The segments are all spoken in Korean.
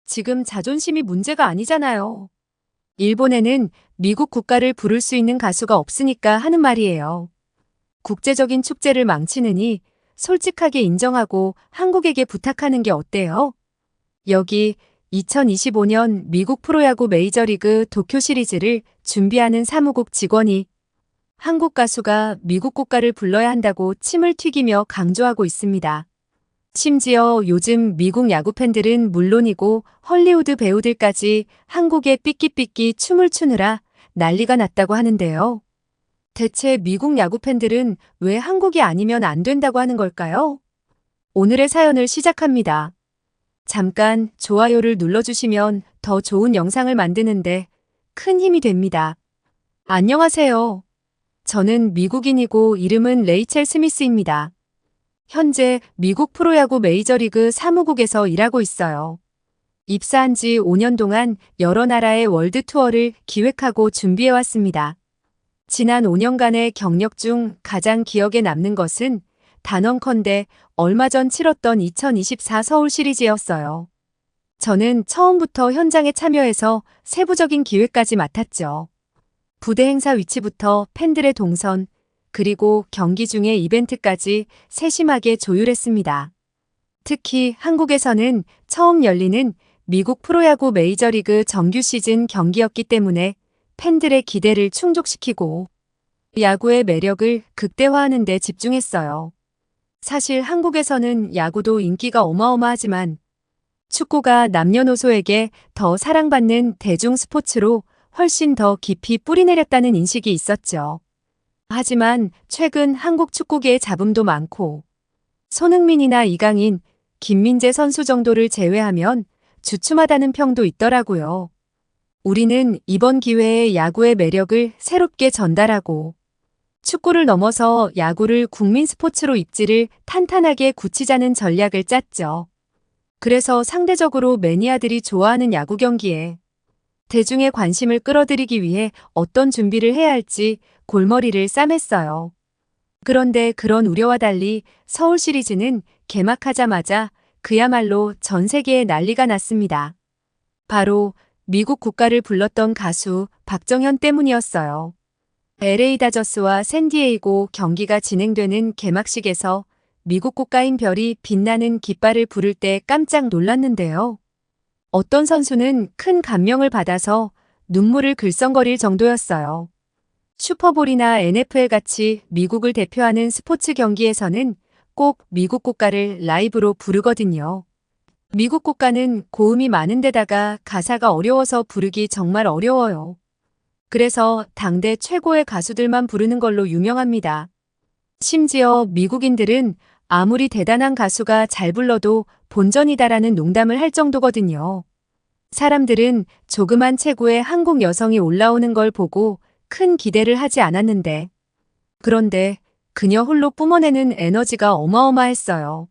지금 자존심이 문제가 아니잖아요. 일본에는 미국 국가를 부를 수 있는 가수가 없으니까 하는 말이에요. 국제적인 축제를 망치느니 솔직하게 인정하고 한국에게 부탁하는 게 어때요? 여기 2025년 미국 프로야구 메이저리그 도쿄 시리즈를 준비하는 사무국 직원이 한국 가수가 미국 국가를 불러야 한다고 침을 튀기며 강조하고 있습니다. 심지어 요즘 미국 야구 팬들은 물론이고 헐리우드 배우들까지 한국에 삐끼삐끼 춤을 추느라 난리가 났다고 하는데요. 대체 미국 야구 팬들은 왜 한국이 아니면 안 된다고 하는 걸까요? 오늘의 사연을 시작합니다. 잠깐 좋아요를 눌러주시면 더 좋은 영상을 만드는데 큰 힘이 됩니다. 안녕하세요. 저는 미국인이고 이름은 레이첼 스미스입니다. 현재 미국 프로야구 메이저리그 사무국에서 일하고 있어요. 입사한 지 5년 동안 여러 나라의 월드 투어를 기획하고 준비해왔습니다. 지난 5년간의 경력 중 가장 기억에 남는 것은 단언컨대 얼마 전 치렀던 2024 서울 시리즈였어요. 저는 처음부터 현장에 참여해서 세부적인 기획까지 맡았죠. 부대 행사 위치부터 팬들의 동선, 그리고 경기 중의 이벤트까지 세심하게 조율했습니다. 특히 한국에서는 처음 열리는 미국 프로야구 메이저리그 정규 시즌 경기였기 때문에 팬들의 기대를 충족시키고 야구의 매력을 극대화하는 데 집중했어요. 사실 한국에서는 야구도 인기가 어마어마하지만 축구가 남녀노소에게 더 사랑받는 대중 스포츠로 훨씬 더 깊이 뿌리내렸다는 인식이 있었죠. 하지만 최근 한국 축구계의 잡음도 많고 손흥민이나 이강인, 김민재 선수 정도를 제외하면 주춤하다는 평도 있더라고요. 우리는 이번 기회에 야구의 매력을 새롭게 전달하고 축구를 넘어서 야구를 국민 스포츠로 입지를 탄탄하게 굳히자는 전략을 짰죠. 그래서 상대적으로 매니아들이 좋아하는 야구 경기에 대중의 관심을 끌어들이기 위해 어떤 준비를 해야 할지 골머리를 싸맸어요. 그런데 그런 우려와 달리 서울 시리즈는 개막하자마자 그야말로 전 세계에 난리가 났습니다. 바로 미국 국가를 불렀던 가수 박정현 때문이었어요. LA 다저스와 샌디에이고 경기가 진행되는 개막식에서 미국 국가인 별이 빛나는 깃발을 부를 때 깜짝 놀랐는데요. 어떤 선수는 큰 감명을 받아서 눈물을 글썽거릴 정도였어요. 슈퍼볼이나 NFL 같이 미국을 대표하는 스포츠 경기에서는 꼭 미국 국가를 라이브로 부르거든요. 미국 국가는 고음이 많은 데다가 가사가 어려워서 부르기 정말 어려워요. 그래서 당대 최고의 가수들만 부르는 걸로 유명합니다. 심지어 미국인들은 아무리 대단한 가수가 잘 불러도 본전이다라는 농담을 할 정도거든요. 사람들은 조그만 체구의 한국 여성이 올라오는 걸 보고 큰 기대를 하지 않았는데, 그런데 그녀 홀로 뿜어내는 에너지가 어마어마했어요.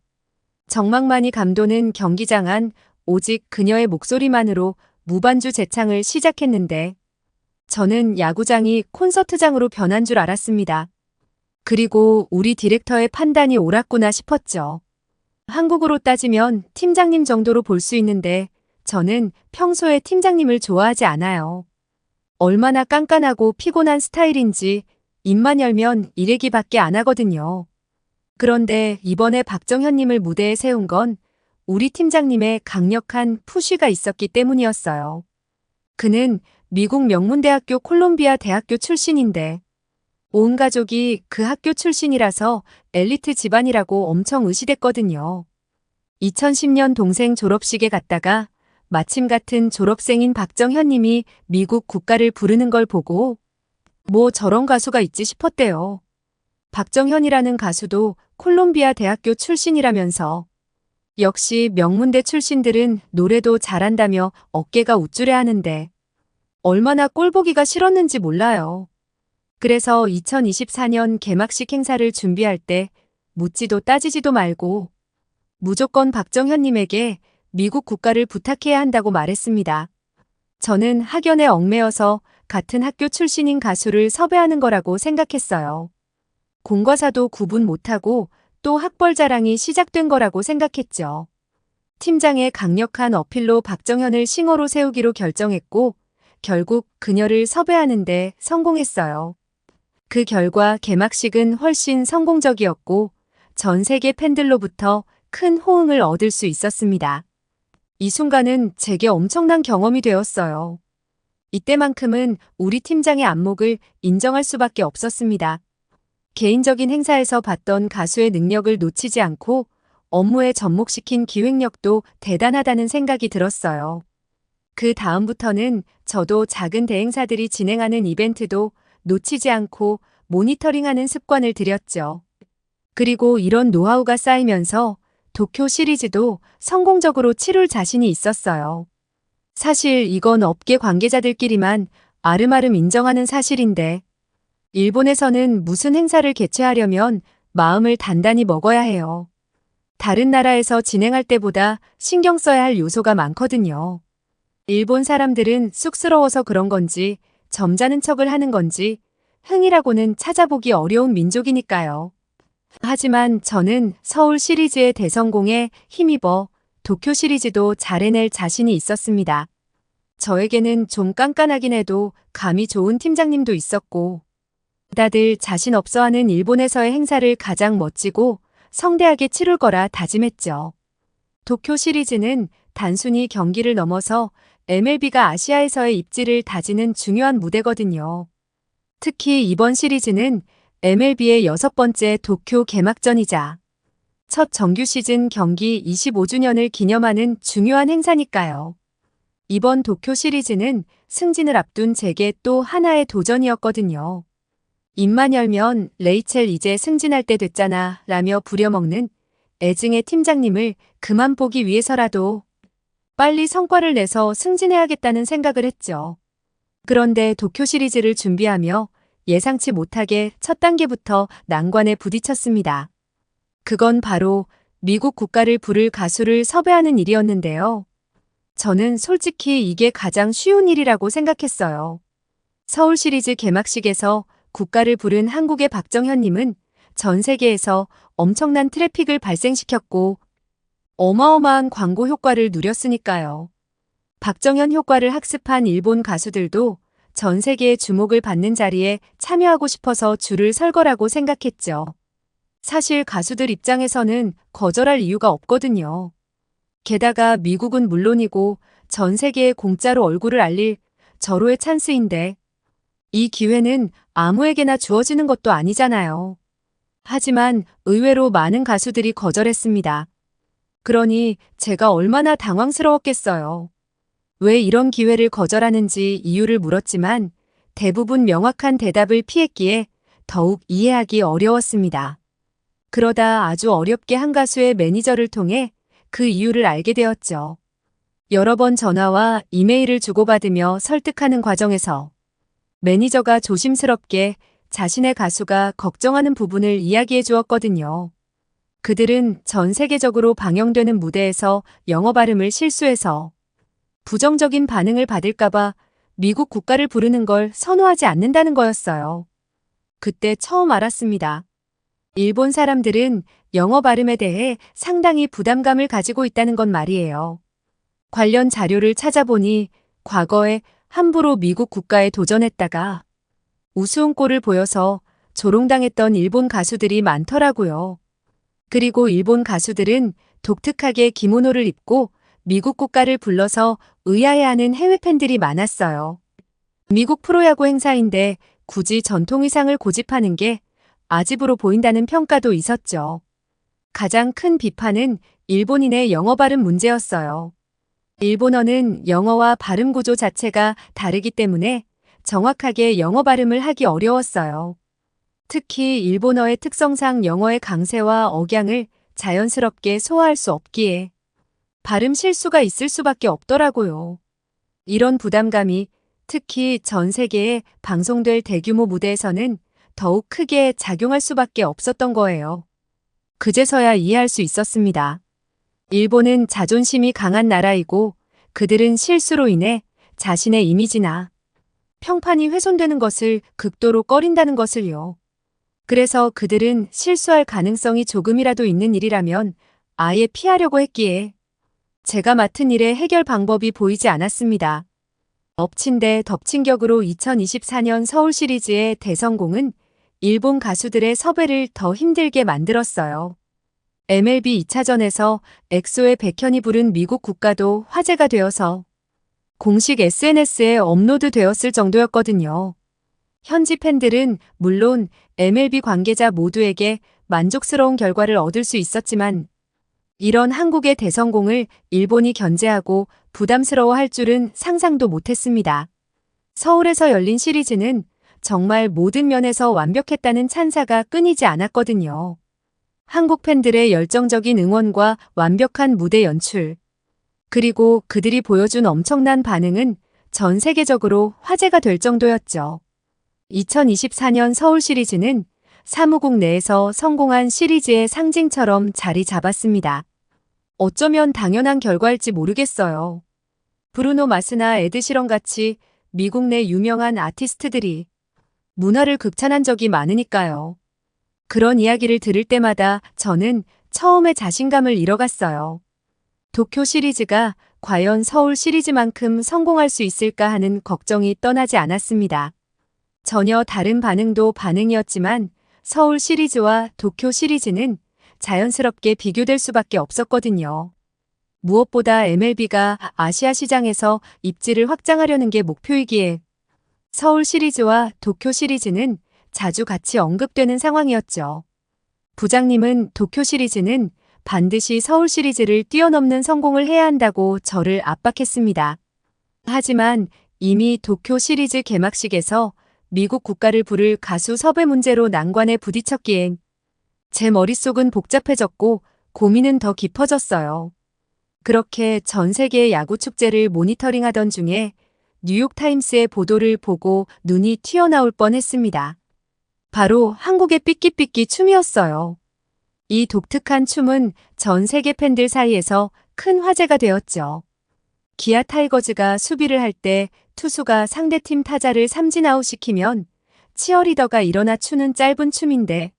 정막만이 감도는 경기장 안 오직 그녀의 목소리만으로 무반주 재창을 시작했는데, 저는 야구장이 콘서트장으로 변한 줄 알았습니다. 그리고 우리 디렉터의 판단이 옳았구나 싶었죠. 한국으로 따지면 팀장님 정도로 볼 수 있는데 저는 평소에 팀장님을 좋아하지 않아요. 얼마나 깐깐하고 피곤한 스타일인지 입만 열면 이래기밖에 안 하거든요. 그런데 이번에 박정현님을 무대에 세운 건 우리 팀장님의 강력한 푸시가 있었기 때문이었어요. 그는 미국 명문대학교 콜롬비아 대학교 출신인데 온 가족이 그 학교 출신이라서 엘리트 집안이라고 엄청 의시됐거든요. 2010년 동생 졸업식에 갔다가 마침 같은 졸업생인 박정현님이 미국 국가를 부르는 걸 보고 뭐 저런 가수가 있지 싶었대요. 박정현이라는 가수도 콜롬비아 대학교 출신이라면서 역시 명문대 출신들은 노래도 잘한다며 어깨가 우쭐해하는데 얼마나 꼴보기가 싫었는지 몰라요. 그래서 2024년 개막식 행사를 준비할 때 묻지도 따지지도 말고 무조건 박정현님에게 미국 국가를 부탁해야 한다고 말했습니다. 저는 학연에 얽매여서 같은 학교 출신인 가수를 섭외하는 거라고 생각했어요. 공과사도 구분 못하고 또 학벌 자랑이 시작된 거라고 생각했죠. 팀장의 강력한 어필로 박정현을 싱어로 세우기로 결정했고 결국 그녀를 섭외하는 데 성공했어요. 그 결과 개막식은 훨씬 성공적이었고 전 세계 팬들로부터 큰 호응을 얻을 수 있었습니다. 이 순간은 제게 엄청난 경험이 되었어요. 이때만큼은 우리 팀장의 안목을 인정할 수밖에 없었습니다. 개인적인 행사에서 봤던 가수의 능력을 놓치지 않고 업무에 접목시킨 기획력도 대단하다는 생각이 들었어요. 그 다음부터는 저도 작은 대행사들이 진행하는 이벤트도 놓치지 않고 모니터링하는 습관을 들였죠. 그리고 이런 노하우가 쌓이면서 도쿄 시리즈도 성공적으로 치룰 자신이 있었어요. 사실 이건 업계 관계자들끼리만 아름아름 인정하는 사실인데 일본에서는 무슨 행사를 개최하려면 마음을 단단히 먹어야 해요. 다른 나라에서 진행할 때보다 신경 써야 할 요소가 많거든요. 일본 사람들은 쑥스러워서 그런 건지 점잖은 척을 하는 건지 흥이라고는 찾아보기 어려운 민족이니까요. 하지만 저는 서울 시리즈의 대성공에 힘입어 도쿄 시리즈도 잘 해낼 자신이 있었습니다. 저에게는 좀 깐깐하긴 해도 감이 좋은 팀장님도 있었고 다들 자신 없어하는 일본에서의 행사를 가장 멋지고 성대하게 치룰 거라 다짐했죠. 도쿄 시리즈는 단순히 경기를 넘어서 MLB가 아시아에서의 입지를 다지는 중요한 무대거든요. 특히 이번 시리즈는 MLB의 6번째 도쿄 개막전이자 첫 정규 시즌 경기 25주년을 기념하는 중요한 행사니까요. 이번 도쿄 시리즈는 승진을 앞둔 제게 또 하나의 도전이었거든요. 입만 열면 레이첼 이제 승진할 때 됐잖아 라며 부려먹는 애증의 팀장님을 그만 보기 위해서라도 빨리 성과를 내서 승진해야겠다는 생각을 했죠. 그런데 도쿄 시리즈를 준비하며 예상치 못하게 첫 단계부터 난관에 부딪혔습니다. 그건 바로 미국 국가를 부를 가수를 섭외하는 일이었는데요. 저는 솔직히 이게 가장 쉬운 일이라고 생각했어요. 서울 시리즈 개막식에서 국가를 부른 한국의 박정현님은 전 세계에서 엄청난 트래픽을 발생시켰고 어마어마한 광고 효과를 누렸으니까요. 박정현 효과를 학습한 일본 가수들도 전 세계의 주목을 받는 자리에 참여하고 싶어서 줄을 설 거라고 생각했죠. 사실 가수들 입장에서는 거절할 이유가 없거든요. 게다가 미국은 물론이고 전 세계에 공짜로 얼굴을 알릴 절호의 찬스인데 이 기회는 아무에게나 주어지는 것도 아니잖아요. 하지만 의외로 많은 가수들이 거절했습니다. 그러니 제가 얼마나 당황스러웠겠어요. 왜 이런 기회를 거절하는지 이유를 물었지만 대부분 명확한 대답을 피했기에 더욱 이해하기 어려웠습니다. 그러다 아주 어렵게 한 가수의 매니저를 통해 그 이유를 알게 되었죠. 여러 번 전화와 이메일을 주고받으며 설득하는 과정에서 매니저가 조심스럽게 자신의 가수가 걱정하는 부분을 이야기해 주었거든요. 그들은 전 세계적으로 방영되는 무대에서 영어 발음을 실수해서 부정적인 반응을 받을까봐 미국 국가를 부르는 걸 선호하지 않는다는 거였어요. 그때 처음 알았습니다. 일본 사람들은 영어 발음에 대해 상당히 부담감을 가지고 있다는 건 말이에요. 관련 자료를 찾아보니 과거에 함부로 미국 국가에 도전했다가 우스운 꼴을 보여서 조롱당했던 일본 가수들이 많더라고요. 그리고 일본 가수들은 독특하게 기모노를 입고 미국 국가를 불러서 의아해하는 해외 팬들이 많았어요. 미국 프로야구 행사인데 굳이 전통 의상을 고집하는 게 아집으로 보인다는 평가도 있었죠. 가장 큰 비판은 일본인의 영어 발음 문제였어요. 일본어는 영어와 발음 구조 자체가 다르기 때문에 정확하게 영어 발음을 하기 어려웠어요. 특히 일본어의 특성상 영어의 강세와 억양을 자연스럽게 소화할 수 없기에 발음 실수가 있을 수밖에 없더라고요. 이런 부담감이 특히 전 세계에 방송될 대규모 무대에서는 더욱 크게 작용할 수밖에 없었던 거예요. 그제서야 이해할 수 있었습니다. 일본은 자존심이 강한 나라이고 그들은 실수로 인해 자신의 이미지나 평판이 훼손되는 것을 극도로 꺼린다는 것을요. 그래서 그들은 실수할 가능성이 조금이라도 있는 일이라면 아예 피하려고 했기에 제가 맡은 일의 해결 방법이 보이지 않았습니다. 엎친 데 덮친 격으로 2024년 서울 시리즈의 대성공은 일본 가수들의 섭외를 더 힘들게 만들었어요. MLB 2차전에서 엑소의 백현이 부른 미국 국가도 화제가 되어서 공식 SNS에 업로드되었을 정도였거든요. 현지 팬들은 물론 MLB 관계자 모두에게 만족스러운 결과를 얻을 수 있었지만 이런 한국의 대성공을 일본이 견제하고 부담스러워할 줄은 상상도 못했습니다. 서울에서 열린 시리즈는 정말 모든 면에서 완벽했다는 찬사가 끊이지 않았거든요. 한국 팬들의 열정적인 응원과 완벽한 무대 연출, 그리고 그들이 보여준 엄청난 반응은 전 세계적으로 화제가 될 정도였죠. 2024년 서울 시리즈는 사무국 내에서 성공한 시리즈의 상징처럼 자리 잡았습니다. 어쩌면 당연한 결과일지 모르겠어요. 브루노 마스나 에드시런 같이 미국 내 유명한 아티스트들이 문화를 극찬한 적이 많으니까요. 그런 이야기를 들을 때마다 저는 처음에 자신감을 잃어갔어요. 도쿄 시리즈가 과연 서울 시리즈만큼 성공할 수 있을까 하는 걱정이 떠나지 않았습니다. 전혀 다른 반응도 반응이었지만 서울 시리즈와 도쿄 시리즈는 자연스럽게 비교될 수밖에 없었거든요. 무엇보다 MLB가 아시아 시장에서 입지를 확장하려는 게 목표이기에 서울 시리즈와 도쿄 시리즈는 자주 같이 언급되는 상황이었죠. 부장님은 도쿄 시리즈는 반드시 서울 시리즈를 뛰어넘는 성공을 해야 한다고 저를 압박했습니다. 하지만 이미 도쿄 시리즈 개막식에서 미국 국가를 부를 가수 섭외 문제로 난관에 부딪혔기엔 제 머릿속은 복잡해졌고 고민은 더 깊어졌어요. 그렇게 전 세계의 야구 축제를 모니터링하던 중에 뉴욕타임스의 보도를 보고 눈이 튀어나올 뻔했습니다. 바로 한국의 삐끼삐끼 춤이었어요. 이 독특한 춤은 전 세계 팬들 사이에서 큰 화제가 되었죠. 기아 타이거즈가 수비를 할 때 투수가 상대팀 타자를 삼진아웃시키면 치어리더가 일어나 추는 짧은 춤인데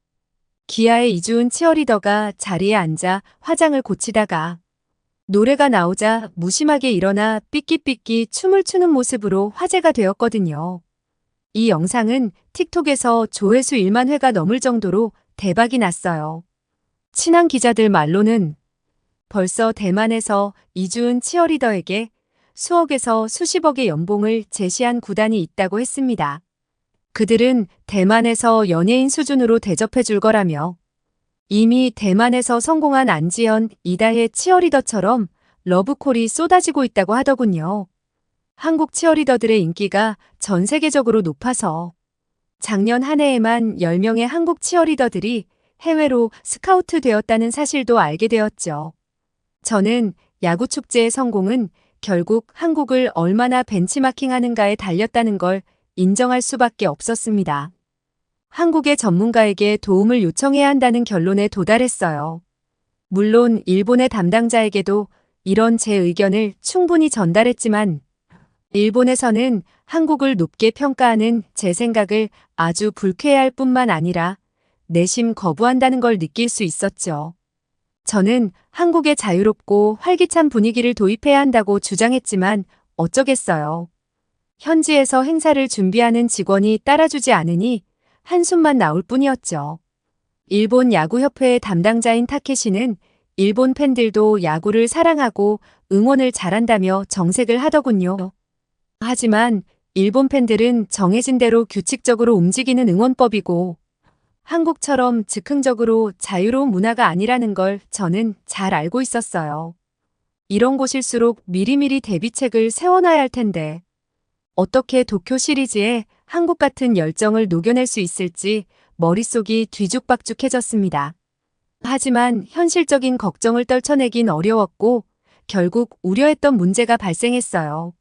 기아의 이주은 치어리더가 자리에 앉아 화장을 고치다가 노래가 나오자 무심하게 일어나 삐끼삐끼 춤을 추는 모습으로 화제가 되었거든요. 이 영상은 틱톡에서 조회수 1만 회가 넘을 정도로 대박이 났어요. 친한 기자들 말로는 벌써 대만에서 이주은 치어리더에게 수억에서 수십억의 연봉을 제시한 구단이 있다고 했습니다. 그들은 대만에서 연예인 수준으로 대접해 줄 거라며 이미 대만에서 성공한 안지현, 이다혜 치어리더처럼 러브콜이 쏟아지고 있다고 하더군요. 한국 치어리더들의 인기가 전 세계적으로 높아서 작년 한 해에만 10명의 한국 치어리더들이 해외로 스카우트 되었다는 사실도 알게 되었죠. 저는 야구축제의 성공은 결국 한국을 얼마나 벤치마킹하는가에 달렸다는 걸 인정할 수밖에 없었습니다. 한국의 전문가에게 도움을 요청해야 한다는 결론에 도달했어요. 물론 일본의 담당자에게도 이런 제 의견을 충분히 전달했지만 일본에서는 한국을 높게 평가하는 제 생각을 아주 불쾌해할 뿐만 아니라 내심 거부한다는 걸 느낄 수 있었죠. 저는 한국의 자유롭고 활기찬 분위기를 도입해야 한다고 주장했지만 어쩌겠어요. 현지에서 행사를 준비하는 직원이 따라주지 않으니 한숨만 나올 뿐이었죠. 일본 야구협회의 담당자인 타케시는 일본 팬들도 야구를 사랑하고 응원을 잘한다며 정색을 하더군요. 하지만 일본 팬들은 정해진 대로 규칙적으로 움직이는 응원법이고 한국처럼 즉흥적으로 자유로운 문화가 아니라는 걸 저는 잘 알고 있었어요. 이런 곳일수록 미리미리 대비책을 세워놔야 할 텐데 어떻게 도쿄 시리즈에 한국 같은 열정을 녹여낼 수 있을지 머릿속이 뒤죽박죽해졌습니다. 하지만 현실적인 걱정을 떨쳐내긴 어려웠고 결국 우려했던 문제가 발생했어요.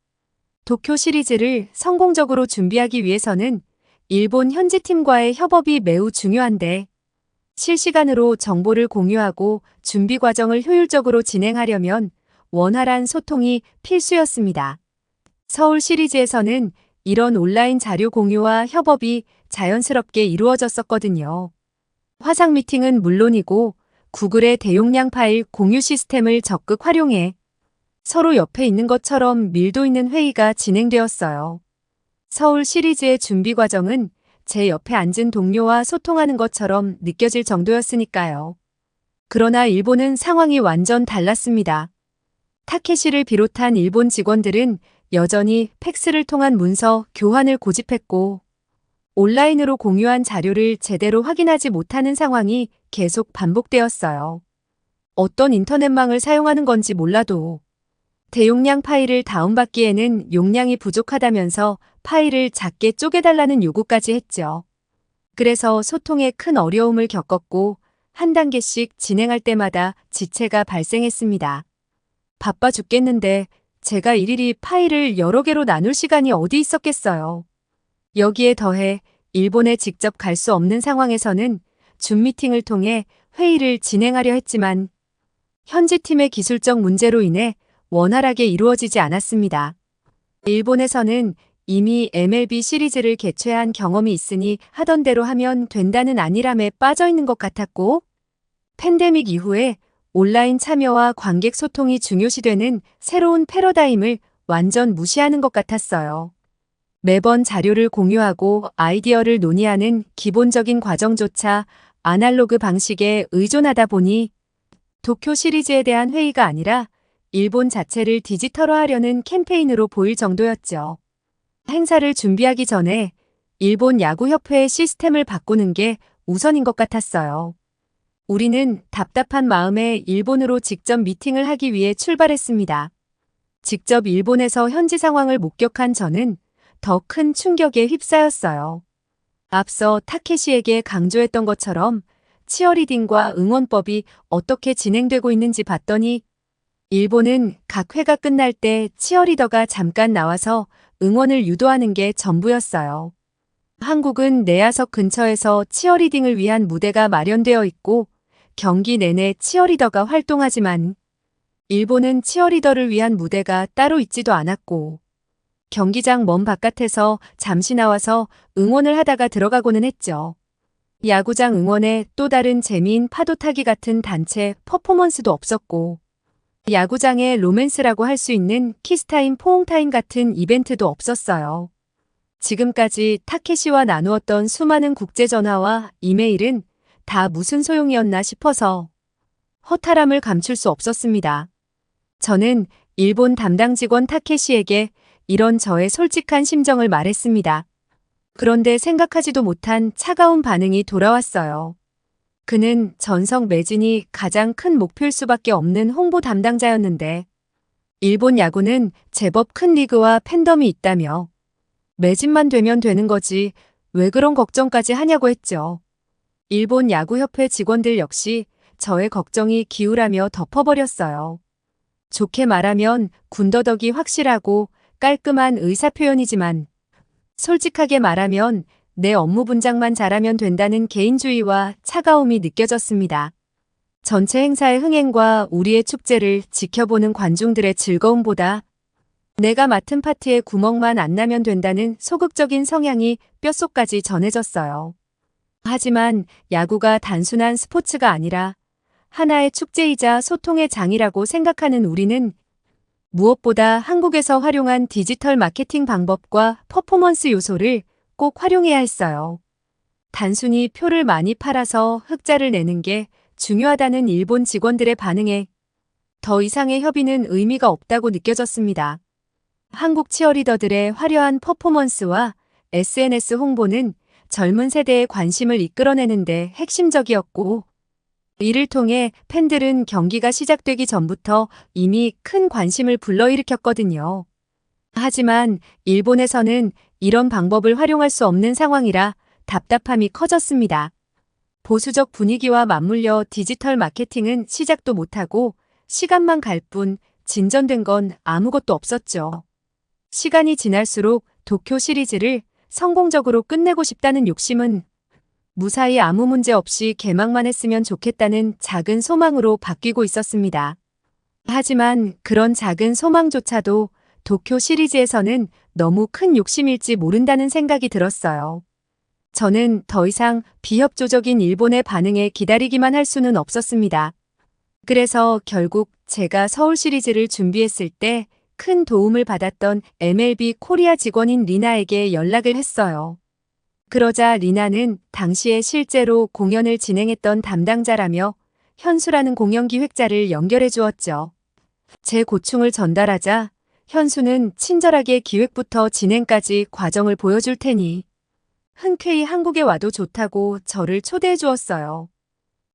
도쿄 시리즈를 성공적으로 준비하기 위해서는 일본 현지팀과의 협업이 매우 중요한데 실시간으로 정보를 공유하고 준비 과정을 효율적으로 진행하려면 원활한 소통이 필수였습니다. 서울 시리즈에서는 이런 온라인 자료 공유와 협업이 자연스럽게 이루어졌었거든요. 화상 미팅은 물론이고 구글의 대용량 파일 공유 시스템을 적극 활용해 서로 옆에 있는 것처럼 밀도 있는 회의가 진행되었어요. 서울 시리즈의 준비 과정은 제 옆에 앉은 동료와 소통하는 것처럼 느껴질 정도였으니까요. 그러나 일본은 상황이 완전 달랐습니다. 타케시를 비롯한 일본 직원들은 여전히 팩스를 통한 문서 교환을 고집했고, 온라인으로 공유한 자료를 제대로 확인하지 못하는 상황이 계속 반복되었어요. 어떤 인터넷망을 사용하는 건지 몰라도 대용량 파일을 다운받기에는 용량이 부족하다면서 파일을 작게 쪼개달라는 요구까지 했죠. 그래서 소통에 큰 어려움을 겪었고 한 단계씩 진행할 때마다 지체가 발생했습니다. 바빠 죽겠는데 제가 일일이 파일을 여러 개로 나눌 시간이 어디 있었겠어요. 여기에 더해 일본에 직접 갈 수 없는 상황에서는 줌 미팅을 통해 회의를 진행하려 했지만 현지 팀의 기술적 문제로 인해 원활하게 이루어지지 않았습니다. 일본에서는 이미 MLB 시리즈를 개최한 경험이 있으니 하던 대로 하면 된다는 안일함에 빠져 있는 것 같았고, 팬데믹 이후에 온라인 참여와 관객 소통이 중요시되는 새로운 패러다임을 완전 무시하는 것 같았어요. 매번 자료를 공유하고 아이디어를 논의하는 기본적인 과정조차 아날로그 방식에 의존하다 보니 도쿄 시리즈에 대한 회의가 아니라 일본 자체를 디지털화하려는 캠페인으로 보일 정도였죠. 행사를 준비하기 전에 일본 야구협회의 시스템을 바꾸는 게 우선인 것 같았어요. 우리는 답답한 마음에 일본으로 직접 미팅을 하기 위해 출발했습니다. 직접 일본에서 현지 상황을 목격한 저는 더 큰 충격에 휩싸였어요. 앞서 타케시에게 강조했던 것처럼 치어리딩과 응원법이 어떻게 진행되고 있는지 봤더니 일본은 각 회가 끝날 때 치어리더가 잠깐 나와서 응원을 유도하는 게 전부였어요. 한국은 내야석 근처에서 치어리딩을 위한 무대가 마련되어 있고 경기 내내 치어리더가 활동하지만 일본은 치어리더를 위한 무대가 따로 있지도 않았고 경기장 먼 바깥에서 잠시 나와서 응원을 하다가 들어가고는 했죠. 야구장 응원에 또 다른 재미인 파도 타기 같은 단체 퍼포먼스도 없었고 야구장에 로맨스라고 할 수 있는 키스타임 포옹타임 같은 이벤트도 없었어요. 지금까지 타케시와 나누었던 수많은 국제전화와 이메일은 다 무슨 소용이었나 싶어서 허탈함을 감출 수 없었습니다. 저는 일본 담당 직원 타케시에게 이런 저의 솔직한 심정을 말했습니다. 그런데 생각하지도 못한 차가운 반응이 돌아왔어요. 그는 전석 매진이 가장 큰 목표일 수밖에 없는 홍보 담당자였는데 일본 야구는 제법 큰 리그와 팬덤이 있다며 매진만 되면 되는 거지 왜 그런 걱정까지 하냐고 했죠. 일본 야구협회 직원들 역시 저의 걱정이 기우라며 덮어버렸어요. 좋게 말하면 군더더기 확실하고 깔끔한 의사표현이지만 솔직하게 말하면 내 업무 분장만 잘하면 된다는 개인주의와 차가움이 느껴졌습니다. 전체 행사의 흥행과 우리의 축제를 지켜보는 관중들의 즐거움보다 내가 맡은 파트에 구멍만 안 나면 된다는 소극적인 성향이 뼛속까지 전해졌어요. 하지만 야구가 단순한 스포츠가 아니라 하나의 축제이자 소통의 장이라고 생각하는 우리는 무엇보다 한국에서 활용한 디지털 마케팅 방법과 퍼포먼스 요소를 꼭 활용해야 했어요. 단순히 표를 많이 팔아서 흑자를 내는 게 중요하다는 일본 직원들의 반응에 더 이상의 협의는 의미가 없다고 느껴졌습니다. 한국 치어리더들의 화려한 퍼포먼스와 SNS 홍보는 젊은 세대의 관심을 이끌어내는데 핵심적이었고 이를 통해 팬들은 경기가 시작되기 전부터 이미 큰 관심을 불러일으켰거든요. 하지만 일본에서는 이런 방법을 활용할 수 없는 상황이라 답답함이 커졌습니다. 보수적 분위기와 맞물려 디지털 마케팅은 시작도 못하고 시간만 갈 뿐 진전된 건 아무것도 없었죠. 시간이 지날수록 도쿄 시리즈를 성공적으로 끝내고 싶다는 욕심은 무사히 아무 문제 없이 개막만 했으면 좋겠다는 작은 소망으로 바뀌고 있었습니다. 하지만 그런 작은 소망조차도 도쿄 시리즈에서는 너무 큰 욕심일지 모른다는 생각이 들었어요. 저는 더 이상 비협조적인 일본의 반응에 기다리기만 할 수는 없었습니다. 그래서 결국 제가 서울 시리즈를 준비했을 때 큰 도움을 받았던 MLB 코리아 직원인 리나에게 연락을 했어요. 그러자 리나는 당시에 실제로 공연을 진행했던 담당자라며 현수라는 공연 기획자를 연결해 주었죠. 제 고충을 전달하자 현수는 친절하게 기획부터 진행까지 과정을 보여줄 테니 흔쾌히 한국에 와도 좋다고 저를 초대해 주었어요.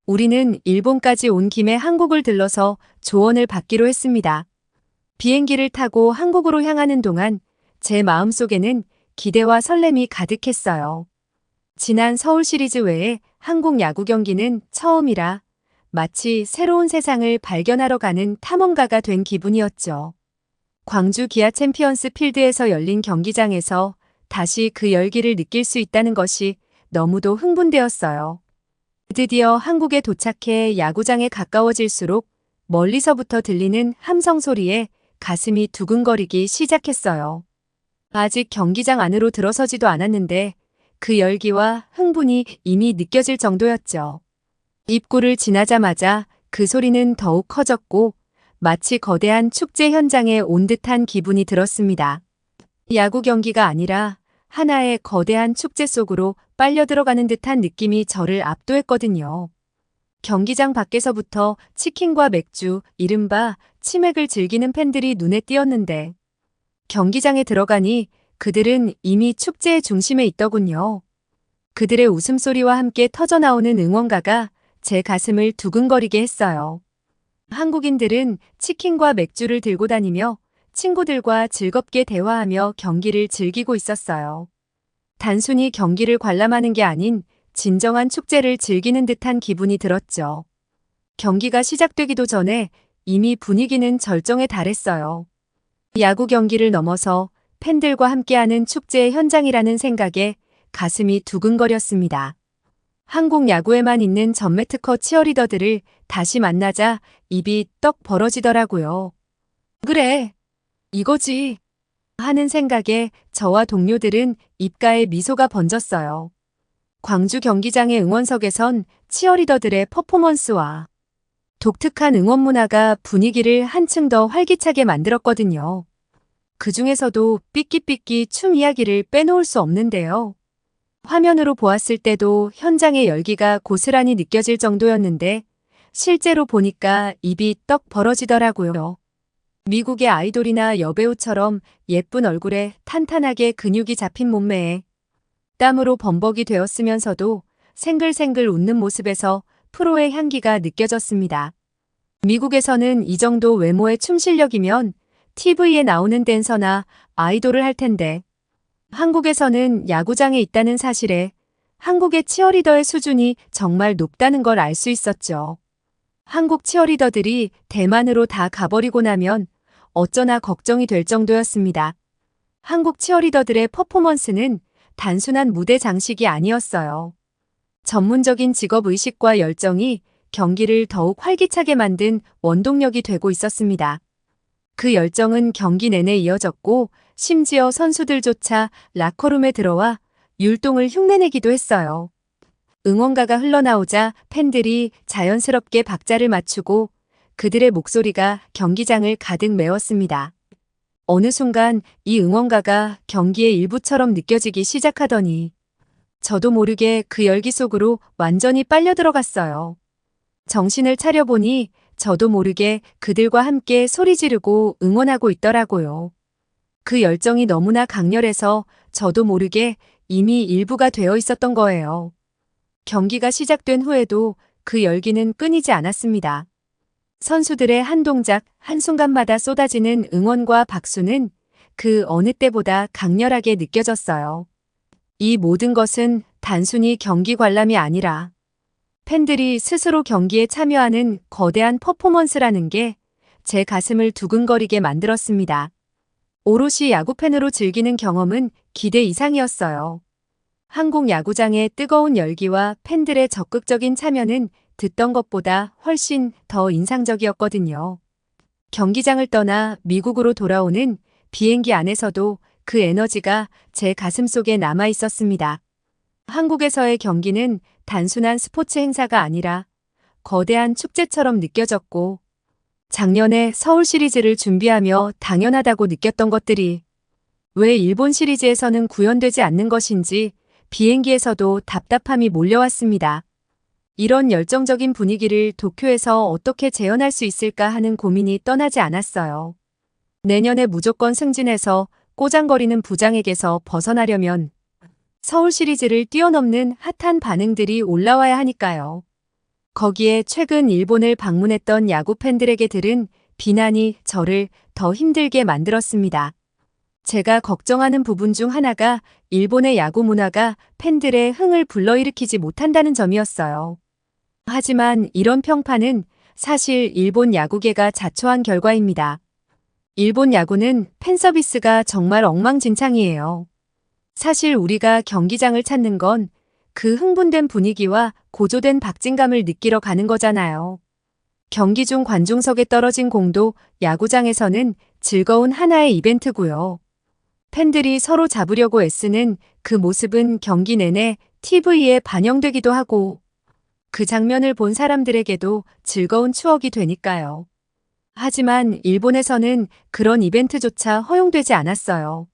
우리는 일본까지 온 김에 한국을 들러서 조언을 받기로 했습니다. 비행기를 타고 한국으로 향하는 동안 제 마음속에는 기대와 설렘이 가득했어요. 지난 서울 시리즈 외에 한국 야구 경기는 처음이라 마치 새로운 세상을 발견하러 가는 탐험가가 된 기분이었죠. 광주 기아 챔피언스 필드에서 열린 경기장에서 다시 그 열기를 느낄 수 있다는 것이 너무도 흥분되었어요. 드디어 한국에 도착해 야구장에 가까워질수록 멀리서부터 들리는 함성 소리에 가슴이 두근거리기 시작했어요. 아직 경기장 안으로 들어서지도 않았는데 그 열기와 흥분이 이미 느껴질 정도였죠. 입구를 지나자마자 그 소리는 더욱 커졌고 마치 거대한 축제 현장에 온 듯한 기분이 들었습니다. 야구 경기가 아니라 하나의 거대한 축제 속으로 빨려 들어가는 듯한 느낌이 저를 압도했거든요. 경기장 밖에서부터 치킨과 맥주, 이른바 치맥을 즐기는 팬들이 눈에 띄었는데 경기장에 들어가니 그들은 이미 축제의 중심에 있더군요. 그들의 웃음소리와 함께 터져나오는 응원가가 제 가슴을 두근거리게 했어요. 한국인들은 치킨과 맥주를 들고 다니며 친구들과 즐겁게 대화하며 경기를 즐기고 있었어요. 단순히 경기를 관람하는 게 아닌 진정한 축제를 즐기는 듯한 기분이 들었죠. 경기가 시작되기도 전에 이미 분위기는 절정에 달했어요. 야구 경기를 넘어서 팬들과 함께하는 축제의 현장이라는 생각에 가슴이 두근거렸습니다. 한국 야구에만 있는 전매특허 치어리더들을 다시 만나자 입이 떡 벌어지더라고요. 그래, 이거지 하는 생각에 저와 동료들은 입가에 미소가 번졌어요. 광주 경기장의 응원석에선 치어리더들의 퍼포먼스와 독특한 응원 문화가 분위기를 한층 더 활기차게 만들었거든요. 그 중에서도 삐끼삐끼 춤 이야기를 빼놓을 수 없는데요. 화면으로 보았을 때도 현장의 열기가 고스란히 느껴질 정도였는데 실제로 보니까 입이 떡 벌어지더라고요. 미국의 아이돌이나 여배우처럼 예쁜 얼굴에 탄탄하게 근육이 잡힌 몸매에 땀으로 범벅이 되었으면서도 생글생글 웃는 모습에서 프로의 향기가 느껴졌습니다. 미국에서는 이 정도 외모의 춤 실력이면 TV에 나오는 댄서나 아이돌을 할 텐데 한국에서는 야구장에 있다는 사실에 한국의 치어리더의 수준이 정말 높다는 걸 알 수 있었죠. 한국 치어리더들이 대만으로 다 가버리고 나면 어쩌나 걱정이 될 정도였습니다. 한국 치어리더들의 퍼포먼스는 단순한 무대 장식이 아니었어요. 전문적인 직업의식과 열정이 경기를 더욱 활기차게 만든 원동력이 되고 있었습니다. 그 열정은 경기 내내 이어졌고 심지어 선수들조차 라커룸에 들어와 율동을 흉내내기도 했어요. 응원가가 흘러나오자 팬들이 자연스럽게 박자를 맞추고 그들의 목소리가 경기장을 가득 메웠습니다. 어느 순간 이 응원가가 경기의 일부처럼 느껴지기 시작하더니 저도 모르게 그 열기 속으로 완전히 빨려 들어갔어요. 정신을 차려보니 저도 모르게 그들과 함께 소리 지르고 응원하고 있더라고요. 그 열정이 너무나 강렬해서 저도 모르게 이미 일부가 되어 있었던 거예요. 경기가 시작된 후에도 그 열기는 끊이지 않았습니다. 선수들의 한 동작, 한순간마다 쏟아지는 응원과 박수는 그 어느 때보다 강렬하게 느껴졌어요. 이 모든 것은 단순히 경기 관람이 아니라 팬들이 스스로 경기에 참여하는 거대한 퍼포먼스라는 게 제 가슴을 두근거리게 만들었습니다. 오롯이 야구팬으로 즐기는 경험은 기대 이상이었어요. 한국 야구장의 뜨거운 열기와 팬들의 적극적인 참여는 듣던 것보다 훨씬 더 인상적이었거든요. 경기장을 떠나 미국으로 돌아오는 비행기 안에서도 그 에너지가 제 가슴속에 남아 있었습니다. 한국에서의 경기는 단순한 스포츠 행사가 아니라 거대한 축제처럼 느껴졌고, 작년에 서울 시리즈를 준비하며 당연하다고 느꼈던 것들이 왜 일본 시리즈에서는 구현되지 않는 것인지 비행기에서도 답답함이 몰려왔습니다. 이런 열정적인 분위기를 도쿄에서 어떻게 재현할 수 있을까 하는 고민이 떠나지 않았어요. 내년에 무조건 승진해서 꼬장거리는 부장에게서 벗어나려면 서울 시리즈를 뛰어넘는 핫한 반응들이 올라와야 하니까요. 거기에 최근 일본을 방문했던 야구 팬들에게 들은 비난이 저를 더 힘들게 만들었습니다. 제가 걱정하는 부분 중 하나가 일본의 야구 문화가 팬들의 흥을 불러일으키지 못한다는 점이었어요. 하지만 이런 평판은 사실 일본 야구계가 자초한 결과입니다. 일본 야구는 팬 서비스가 정말 엉망진창이에요. 사실 우리가 경기장을 찾는 건 그 흥분된 분위기와 고조된 박진감을 느끼러 가는 거잖아요. 경기 중 관중석에 떨어진 공도 야구장에서는 즐거운 하나의 이벤트고요. 팬들이 서로 잡으려고 애쓰는 그 모습은 경기 내내 TV에 반영되기도 하고 그 장면을 본 사람들에게도 즐거운 추억이 되니까요. 하지만 일본에서는 그런 이벤트조차 허용되지 않았어요.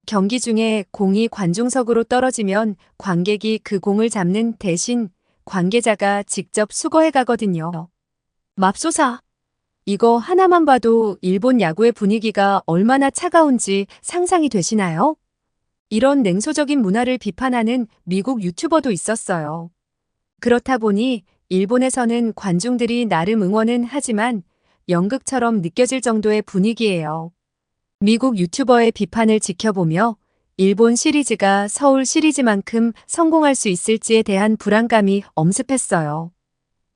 경기 중에 공이 관중석으로 떨어지면 관객이 그 공을 잡는 대신 관계자가 직접 수거해 가거든요. 맙소사. 이거 하나만 봐도 일본 야구의 분위기가 얼마나 차가운지 상상이 되시나요? 이런 냉소적인 문화를 비판하는 미국 유튜버도 있었어요. 그렇다 보니 일본에서는 관중들이 나름 응원은 하지만 연극처럼 느껴질 정도의 분위기예요. 미국 유튜버의 비판을 지켜보며 일본 시리즈가 서울 시리즈만큼 성공할 수 있을지에 대한 불안감이 엄습했어요.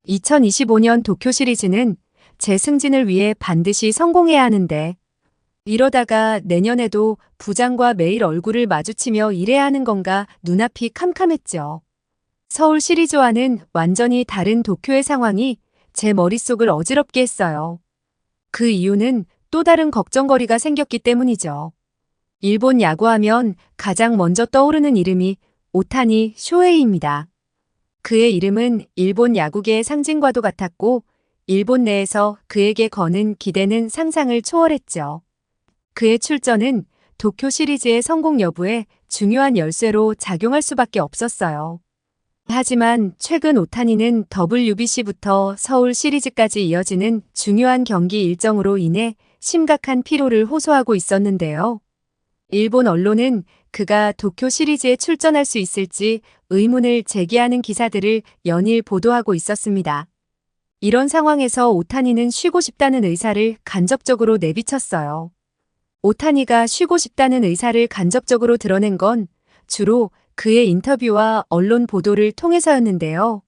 2025년 도쿄 시리즈는 재승진을 위해 반드시 성공해야 하는데 이러다가 내년에도 부장과 매일 얼굴을 마주치며 일해야 하는 건가 눈앞이 캄캄했죠. 서울 시리즈와는 완전히 다른 도쿄의 상황이 제 머릿속을 어지럽게 했어요. 그 이유는 또 다른 걱정거리가 생겼기 때문이죠. 일본 야구하면 가장 먼저 떠오르는 이름이 오타니 쇼헤이입니다. 그의 이름은 일본 야구계의 상징과도 같았고 일본 내에서 그에게 거는 기대는 상상을 초월했죠. 그의 출전은 도쿄 시리즈의 성공 여부에 중요한 열쇠로 작용할 수밖에 없었어요. 하지만 최근 오타니는 WBC부터 서울 시리즈까지 이어지는 중요한 경기 일정으로 인해 심각한 피로를 호소하고 있었는데요. 일본 언론은 그가 도쿄 시리즈에 출전할 수 있을지 의문을 제기하는 기사들을 연일 보도하고 있었습니다. 이런 상황에서 오타니는 쉬고 싶다는 의사를 간접적으로 내비쳤어요. 오타니가 쉬고 싶다는 의사를 간접적으로 드러낸 건 주로 그의 인터뷰와 언론 보도를 통해서였는데요.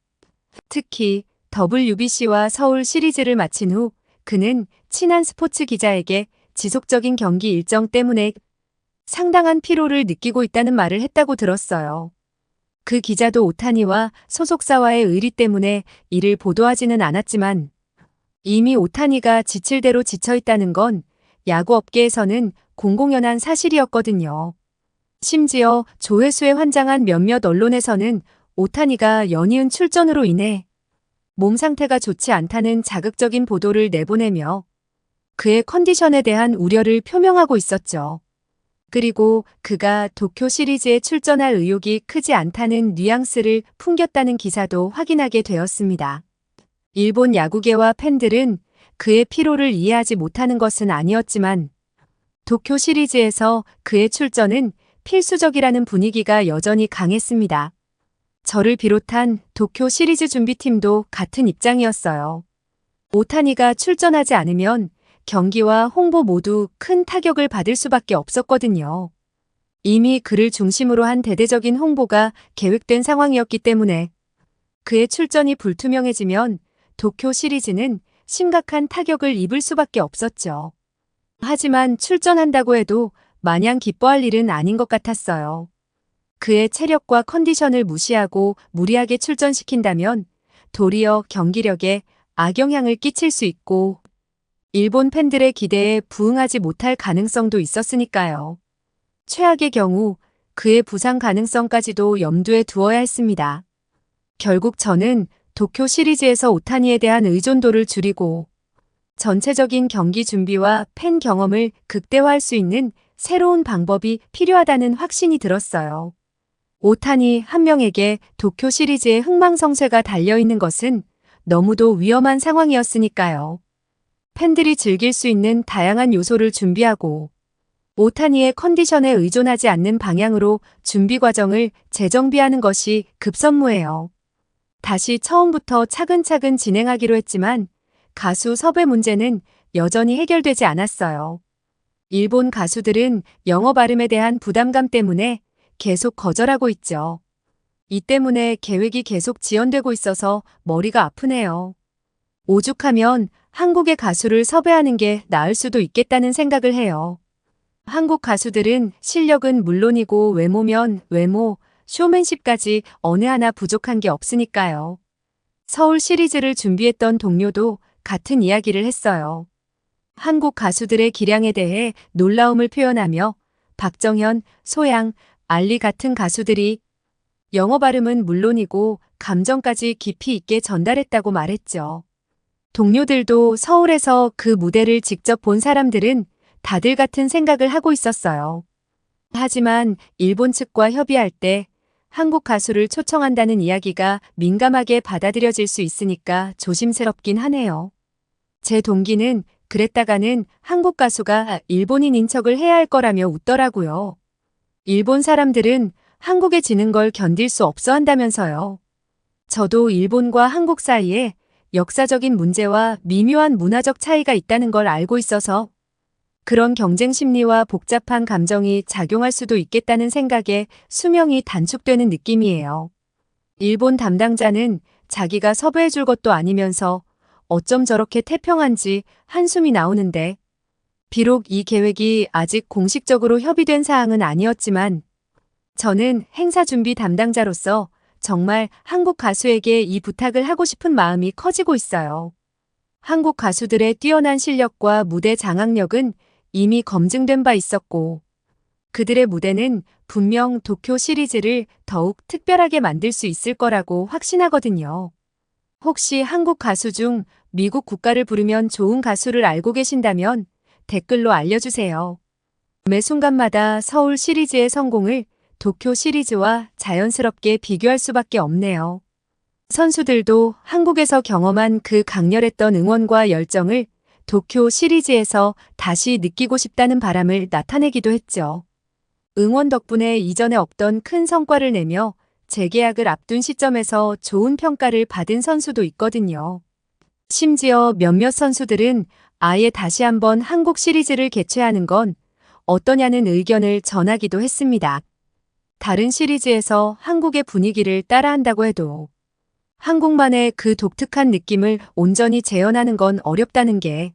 특히 WBC와 서울 시리즈를 마친 후 그는 친한 스포츠 기자에게 지속적인 경기 일정 때문에 상당한 피로를 느끼고 있다는 말을 했다고 들었어요. 그 기자도 오타니와 소속사와의 의리 때문에 이를 보도하지는 않았지만 이미 오타니가 지칠 대로 지쳐 있다는 건 야구업계에서는 공공연한 사실이었거든요. 심지어 조회수에 환장한 몇몇 언론에서는 오타니가 연이은 출전으로 인해 몸 상태가 좋지 않다는 자극적인 보도를 내보내며 그의 컨디션에 대한 우려를 표명하고 있었죠. 그리고 그가 도쿄 시리즈에 출전할 의욕이 크지 않다는 뉘앙스를 풍겼다는 기사도 확인하게 되었습니다. 일본 야구계와 팬들은 그의 피로를 이해하지 못하는 것은 아니었지만 도쿄 시리즈에서 그의 출전은 필수적이라는 분위기가 여전히 강했습니다. 저를 비롯한 도쿄 시리즈 준비팀도 같은 입장이었어요. 오타니가 출전하지 않으면 경기와 홍보 모두 큰 타격을 받을 수밖에 없었거든요. 이미 그를 중심으로 한 대대적인 홍보가 계획된 상황이었기 때문에 그의 출전이 불투명해지면 도쿄 시리즈는 심각한 타격을 입을 수밖에 없었죠. 하지만 출전한다고 해도 마냥 기뻐할 일은 아닌 것 같았어요. 그의 체력과 컨디션을 무시하고 무리하게 출전시킨다면 도리어 경기력에 악영향을 끼칠 수 있고 일본 팬들의 기대에 부응하지 못할 가능성도 있었으니까요. 최악의 경우 그의 부상 가능성까지도 염두에 두어야 했습니다. 결국 저는 도쿄 시리즈에서 오타니에 대한 의존도를 줄이고 전체적인 경기 준비와 팬 경험을 극대화할 수 있는 새로운 방법이 필요하다는 확신이 들었어요. 오타니 한 명에게 도쿄 시리즈의 흥망성쇠가 달려있는 것은 너무도 위험한 상황이었으니까요. 팬들이 즐길 수 있는 다양한 요소를 준비하고 오타니의 컨디션에 의존하지 않는 방향으로 준비 과정을 재정비하는 것이 급선무예요. 다시 처음부터 차근차근 진행하기로 했지만 가수 섭외 문제는 여전히 해결되지 않았어요. 일본 가수들은 영어 발음에 대한 부담감 때문에 계속 거절하고 있죠. 이 때문에 계획이 계속 지연되고 있어서 머리가 아프네요. 오죽하면 한국의 가수를 섭외하는 게 나을 수도 있겠다는 생각을 해요. 한국 가수들은 실력은 물론이고 외모면 외모, 쇼맨십까지 어느 하나 부족한 게 없으니까요. 서울 시리즈를 준비했던 동료도 같은 이야기를 했어요. 한국 가수들의 기량에 대해 놀라움을 표현하며 박정현, 소양, 알리 같은 가수들이 영어 발음은 물론이고 감정까지 깊이 있게 전달했다고 말했죠. 동료들도 서울에서 그 무대를 직접 본 사람들은 다들 같은 생각을 하고 있었어요. 하지만 일본 측과 협의할 때 한국 가수를 초청한다는 이야기가 민감하게 받아들여질 수 있으니까 조심스럽긴 하네요. 제 동기는 그랬다가는 한국 가수가 일본인 인척을 해야 할 거라며 웃더라고요. 일본 사람들은 한국에 지는 걸 견딜 수 없어 한다면서요. 저도 일본과 한국 사이에 역사적인 문제와 미묘한 문화적 차이가 있다는 걸 알고 있어서 그런 경쟁 심리와 복잡한 감정이 작용할 수도 있겠다는 생각에 수명이 단축되는 느낌이에요. 일본 담당자는 자기가 섭외해 줄 것도 아니면서 어쩜 저렇게 태평한지 한숨이 나오는데, 비록 이 계획이 아직 공식적으로 협의된 사항은 아니었지만 저는 행사 준비 담당자로서 정말 한국 가수에게 이 부탁을 하고 싶은 마음이 커지고 있어요. 한국 가수들의 뛰어난 실력과 무대 장악력은 이미 검증된 바 있었고 그들의 무대는 분명 도쿄 시리즈를 더욱 특별하게 만들 수 있을 거라고 확신하거든요. 혹시 한국 가수 중 미국 국가를 부르면 좋은 가수를 알고 계신다면 댓글로 알려주세요. 매 순간마다 서울 시리즈의 성공을 도쿄 시리즈와 자연스럽게 비교할 수밖에 없네요. 선수들도 한국에서 경험한 그 강렬했던 응원과 열정을 도쿄 시리즈에서 다시 느끼고 싶다는 바람을 나타내기도 했죠. 응원 덕분에 이전에 없던 큰 성과를 내며 재계약을 앞둔 시점에서 좋은 평가를 받은 선수도 있거든요. 심지어 몇몇 선수들은 아예 다시 한번 한국 시리즈를 개최하는 건 어떠냐는 의견을 전하기도 했습니다. 다른 시리즈에서 한국의 분위기를 따라한다고 해도 한국만의 그 독특한 느낌을 온전히 재현하는 건 어렵다는 게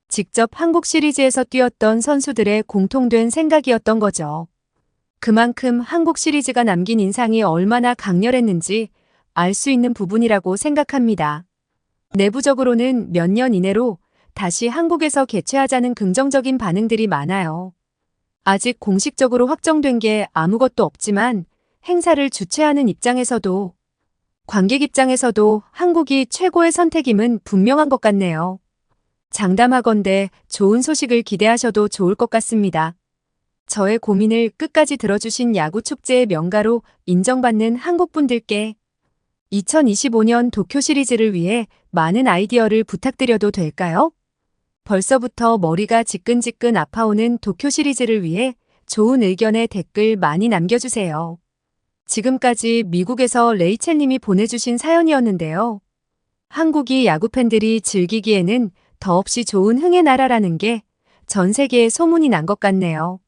직접 한국 시리즈에서 뛰었던 선수들의 공통된 생각이었던 거죠. 그만큼 한국 시리즈가 남긴 인상이 얼마나 강렬했는지 알 수 있는 부분이라고 생각합니다. 내부적으로는 몇 년 이내로 다시 한국에서 개최하자는 긍정적인 반응들이 많아요. 아직 공식적으로 확정된 게 아무것도 없지만 행사를 주최하는 입장에서도 관객 입장에서도 한국이 최고의 선택임은 분명한 것 같네요. 장담하건대 좋은 소식을 기대하셔도 좋을 것 같습니다. 저의 고민을 끝까지 들어주신 야구축제의 명가로 인정받는 한국분들께 2025년 도쿄 시리즈를 위해 많은 아이디어를 부탁드려도 될까요? 벌써부터 머리가 지끈지끈 아파오는 도쿄 시리즈를 위해 좋은 의견의 댓글 많이 남겨주세요. 지금까지 미국에서 레이첼님이 보내주신 사연이었는데요. 한국이 야구팬들이 즐기기에는 더없이 좋은 흥의 나라라는 게 전 세계에 소문이 난 것 같네요.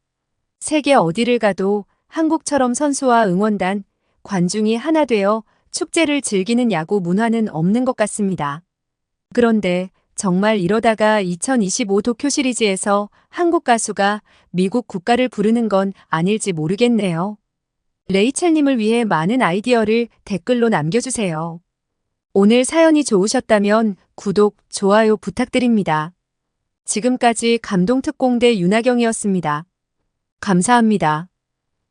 세계 어디를 가도 한국처럼 선수와 응원단, 관중이 하나 되어 축제를 즐기는 야구 문화는 없는 것 같습니다. 그런데 정말 이러다가 2025 도쿄 시리즈에서 한국 가수가 미국 국가를 부르는 건 아닐지 모르겠네요. 레이첼님을 위해 많은 아이디어를 댓글로 남겨주세요. 오늘 사연이 좋으셨다면 구독, 좋아요 부탁드립니다. 지금까지 감동특공대 윤하경이었습니다. 감사합니다.